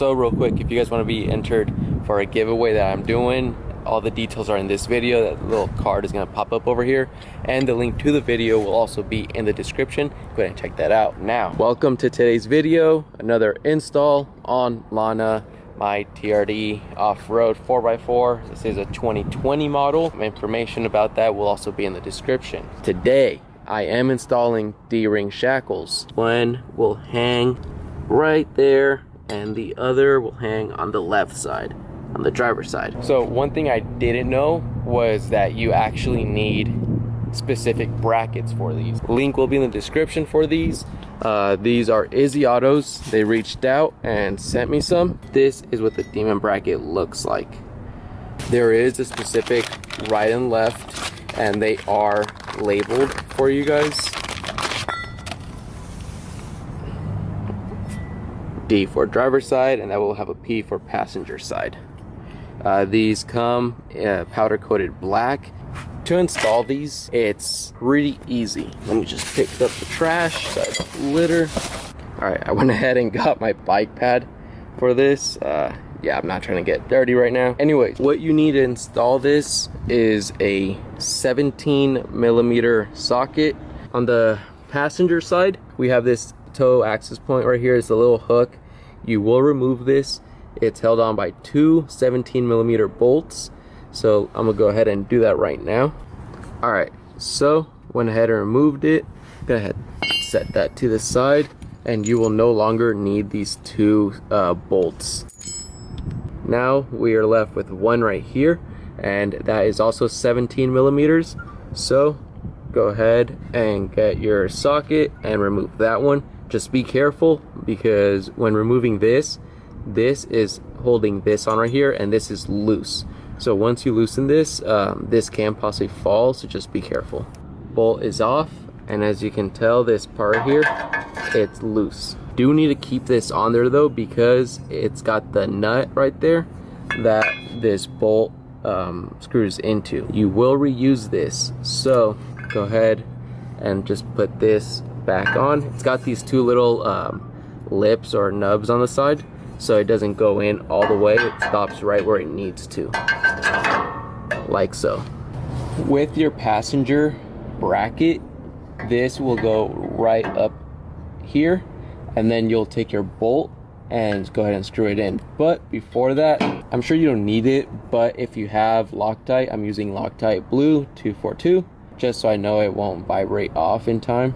So real quick, if you guys want to be entered for a giveaway that I'm doing, all the details are in this video. That little card is going to pop up over here, and the link to the video will also be in the description. Go ahead and check that out. Now, welcome to today's video. Another install on Lana, my TRD off-road 4x4. This is a 2020 model. Information about that will also be in the description. Today, I am installing D-ring shackles. One will hang right there, and the other will hang on the left side, on the driver's side. So one thing I didn't know was that you actually need specific brackets for these. Link will be in the description for these. These are ISSYAUTO's. They reached out and sent me some. This is what the demon bracket looks like. There is a specific right and left, and they are labeled for you guys. D for driver's side, and that will have a P for passenger side. These come powder coated black. To install these, it's really easy. Let me just pick up the trash so I don't litter. Alright, I went ahead and got my bike pad for this. Yeah, I'm not trying to get dirty right now. Anyways, what you need to install this is a 17mm socket. On the passenger side, we have this toe access point right here. It's a little hook. You will remove this. It's held on by two 17mm bolts. So I'm gonna go ahead and do that right now. All right, so went ahead and removed it. Go ahead, set that to the side, and you will no longer need these two bolts. Now we are left with one right here, and that is also 17mm. So go ahead and get your socket and remove that one. Just be careful, because when removing this is holding this on right here, and this is loose. So once you loosen this, this can possibly fall, so just be careful. Bolt is off, and as you can tell, this part here, it's loose. Do need to keep this on there though, because it's got the nut right there that this bolt screws into. You will reuse this, so go ahead and just put this back on. It's got these two little lips or nubs on the side, so it doesn't go in all the way. It stops right where it needs to, like so. With your passenger bracket, this will go right up here, and then you'll take your bolt and go ahead and screw it in. But before that, I'm sure you don't need it, but if you have Loctite, I'm using Loctite Blue 242, just so I know it won't vibrate off in time.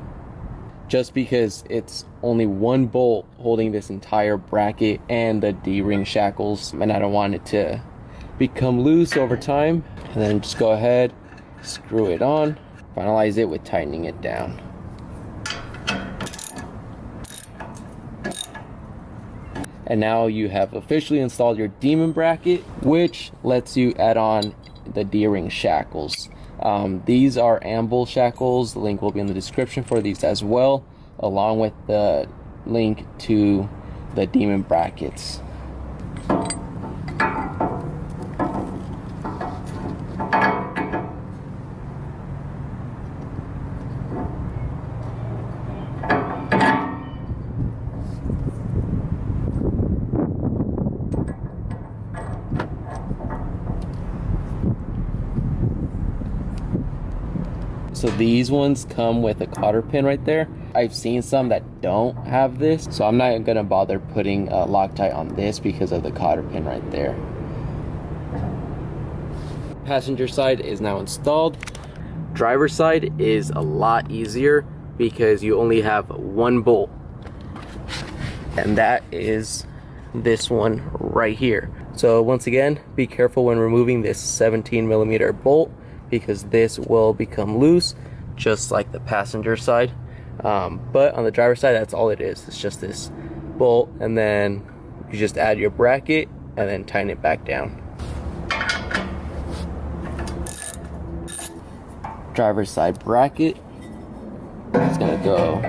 Just because it's only one bolt holding this entire bracket and the D-ring shackles, and I don't want it to become loose over time. And then just go ahead, screw it on, finalize it with tightening it down. And now you have officially installed your demon bracket, which lets you add on the D-ring shackles. These are AMBULL shackles. The link will be in the description for these as well, along with the link to the demon brackets. So these ones come with a cotter pin right there. I've seen some that don't have this, so I'm not gonna bother putting Loctite on this because of the cotter pin right there. Passenger side is now installed. Driver side is a lot easier because you only have one bolt, and that is this one right here. So once again, be careful when removing this 17mm bolt, because this will become loose just like the passenger side. But on the driver's side, that's all it is. It's just this bolt, and then you just add your bracket and then tighten it back down. Driver's side bracket is gonna go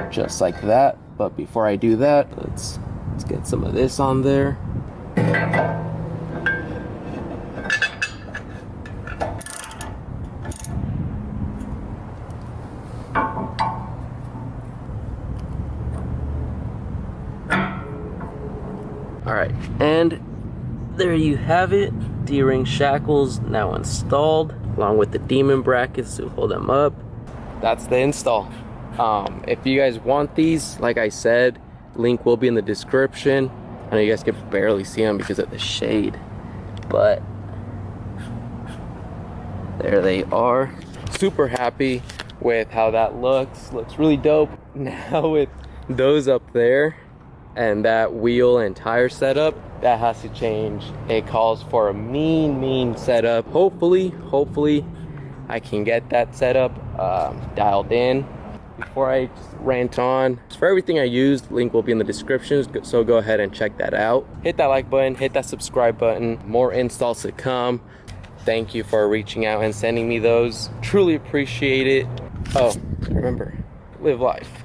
just like that. But before I do that, let's get some of this on there. All right, and there you have it. D-ring shackles now installed, along with the demon brackets to hold them up. That's the install. If you guys want these, like I said, link will be in the description. I know you guys can barely see them because of the shade, but there they are. Super happy with how that looks. Looks really dope. Now with those up there and that wheel and tire setup, that has to change. It calls for a mean setup. Hopefully I can get that setup dialed in. Before I just rant on, for everything I used, link will be in the description, so go ahead and check that out. Hit that like button, hit that subscribe button. More installs to come. Thank you for reaching out and sending me those. Truly appreciate it. Oh, remember, live life.